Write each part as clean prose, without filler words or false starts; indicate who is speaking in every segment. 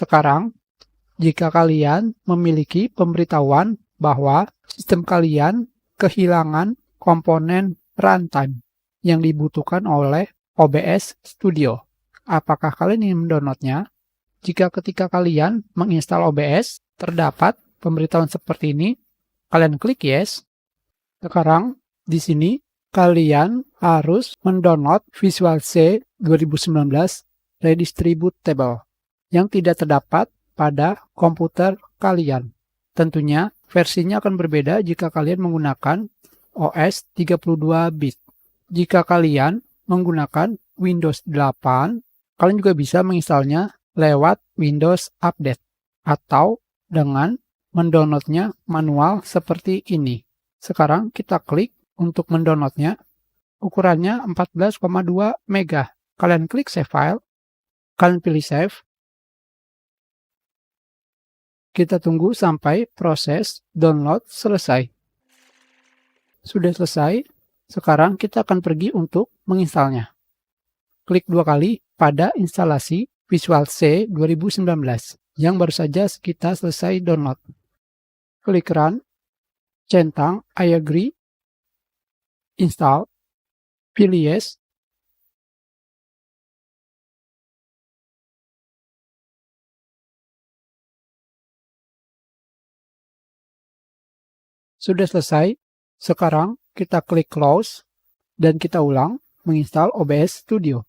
Speaker 1: Sekarang, jika kalian memiliki pemberitahuan bahwa sistem kalian kehilangan komponen runtime yang dibutuhkan oleh OBS Studio, apakah kalian ingin mendownloadnya? Jika ketika kalian menginstal OBS, terdapat pemberitahuan seperti ini, kalian klik yes. Sekarang, di sini, kalian harus mendownload Visual C 2019 Redistributable yang tidak terdapat pada komputer kalian. Tentunya, versinya akan berbeda jika kalian menggunakan OS 32 bit. Jika kalian menggunakan Windows 8, kalian juga bisa menginstalnya lewat Windows Update atau dengan mendownloadnya manual seperti ini. Sekarang kita klik untuk mendownloadnya. Ukurannya 14,2 MB. Kalian klik Save File. Kalian pilih Save. Kita tunggu sampai proses download selesai. Sudah selesai. Sekarang kita akan pergi untuk menginstalnya. Klik 2 kali pada instalasi Visual C 2019 yang baru saja kita selesai download. Klik Run, centang I agree, install, pilih yes. Sudah selesai. Sekarang kita klik Close dan kita ulang menginstal OBS Studio.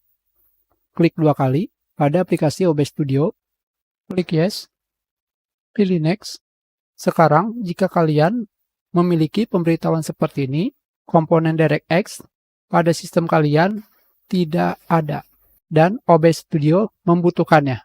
Speaker 1: Klik 2 kali pada aplikasi OBS Studio, klik yes, pilih next. Sekarang jika kalian memiliki pemberitahuan seperti ini, komponen DirectX pada sistem kalian tidak ada dan OBS Studio membutuhkannya.